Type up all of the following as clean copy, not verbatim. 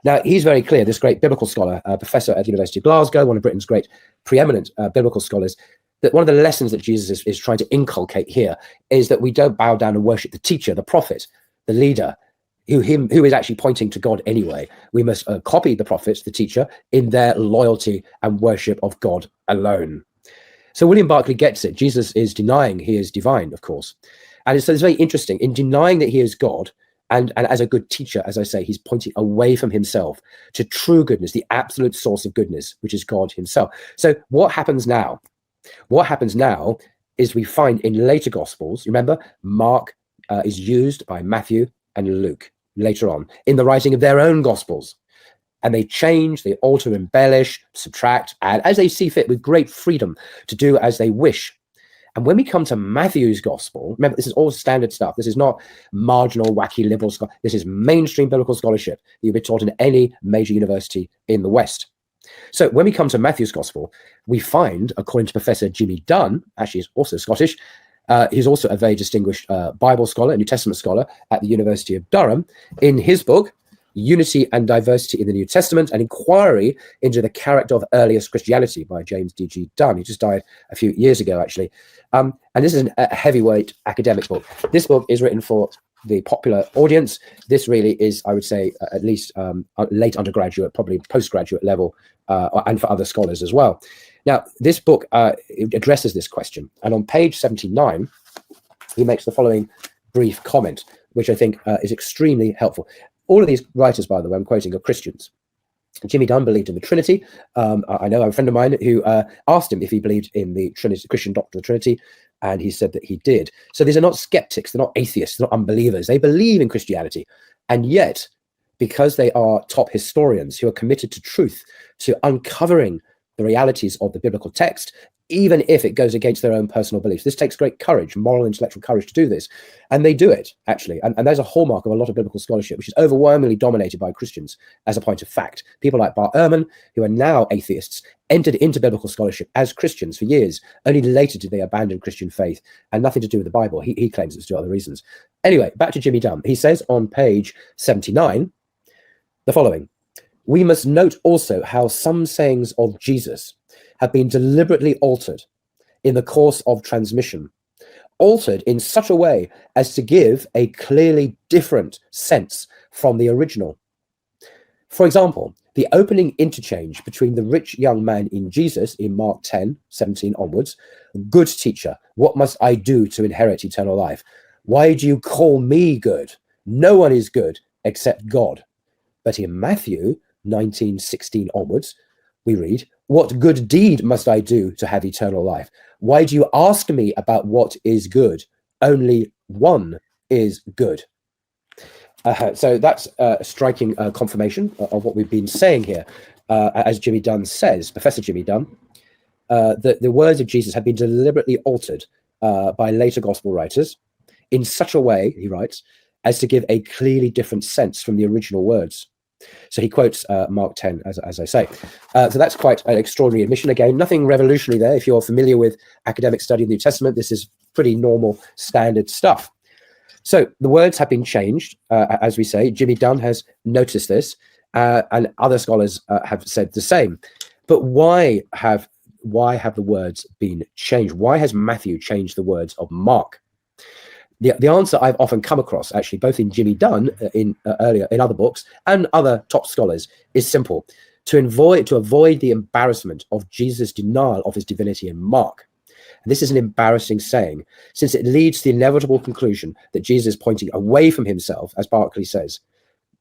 Now, he's very clear, this great biblical scholar, professor at the University of Glasgow, one of Britain's great preeminent biblical scholars, that one of the lessons that Jesus is trying to inculcate here is that we don't bow down and worship the teacher, the prophet, the leader, who is actually pointing to God anyway. We must copy the prophets, the teacher, in their loyalty and worship of God alone. So William Barclay gets it. Jesus is denying he is divine, of course. And so it's very interesting. In denying that he is God, and as a good teacher, as I say, he's pointing away from himself to true goodness, the absolute source of goodness, which is God himself. So what happens now? What happens now is we find in later Gospels, remember, Mark is used by Matthew and Luke later on in the writing of their own Gospels. And they change, they alter, embellish, subtract, add, as they see fit with great freedom to do as they wish. And when we come to Matthew's Gospel, remember, this is all standard stuff. This is not marginal, wacky, liberal stuff. This is mainstream biblical scholarship that you'll be taught in any major university in the West. So when we come to Matthew's Gospel, we find, according to Professor Jimmy Dunn, actually he's also Scottish, he's also a very distinguished Bible scholar, a New Testament scholar at the University of Durham, in his book, Unity and Diversity in the New Testament, an inquiry into the character of earliest Christianity by James D.G. Dunn. He just died a few years ago, actually. And this is a heavyweight academic book. This book is written for the popular audience. This really is, I would say, at least late undergraduate, probably postgraduate level, and for other scholars as well. Now, this book addresses this question. And on page 79, he makes the following brief comment, which I think is extremely helpful. All of these writers, by the way, I'm quoting, are Christians. Jimmy Dunn believed in the Trinity. I know a friend of mine who asked him if he believed in the Trinity, Christian doctrine of the Trinity, and he said that he did. So these are not skeptics, they're not atheists, they're not unbelievers. They believe in Christianity. And yet, because they are top historians who are committed to truth, to uncovering the realities of the biblical text, even if it goes against their own personal beliefs. This takes great courage, moral, intellectual courage to do this. And they do it, actually. And there's a hallmark of a lot of biblical scholarship, which is overwhelmingly dominated by Christians as a point of fact. People like Bart Ehrman, who are now atheists, entered into biblical scholarship as Christians for years. Only later did they abandon Christian faith, and nothing to do with the Bible. He claims it's due to other reasons. Anyway, back to Jimmy Dunn. He says on page 79, the following: "We must note also how some sayings of Jesus have been deliberately altered in the course of transmission, altered in such a way as to give a clearly different sense from the original. For example, the opening interchange between the rich young man in Jesus in Mark 10:17 onwards, 'Good teacher, what must I do to inherit eternal life? Why do you call me good? No one is good except God.' But in Matthew 19:16 onwards, we read, 'What good deed must I do to have eternal life? Why do you ask me about what is good? Only one is good.'" So that's a striking confirmation of what we've been saying here. As Jimmy Dunn says, Professor Jimmy Dunn, that the words of Jesus have been deliberately altered by later gospel writers in such a way, he writes, as to give a clearly different sense from the original words. So he quotes Mark 10, as I say. So that's quite an extraordinary admission. Again, nothing revolutionary there. If you're familiar with academic study of the New Testament, this is pretty normal, standard stuff. So the words have been changed, as we say. Jimmy Dunn has noticed this, and other scholars have said the same. But why have the words been changed? Why has Matthew changed the words of Mark? The answer I've often come across, actually, both in Jimmy Dunn earlier in other books and other top scholars, is simple: to avoid the embarrassment of Jesus' denial of his divinity in Mark. And this is an embarrassing saying, since it leads to the inevitable conclusion that Jesus is pointing away from himself, as Barclay says.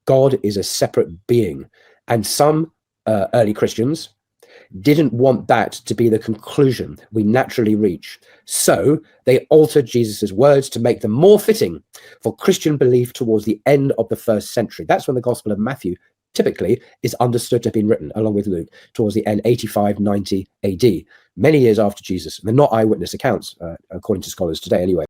God is a separate being, and some early Christians didn't want that to be the conclusion we naturally reach. So they altered Jesus's words to make them more fitting for Christian belief towards the end of the 1st century. That's when the Gospel of Matthew typically is understood to have been written, along with Luke, towards the end, 85, 90 AD, many years after Jesus. They're not eyewitness accounts, according to scholars today anyway.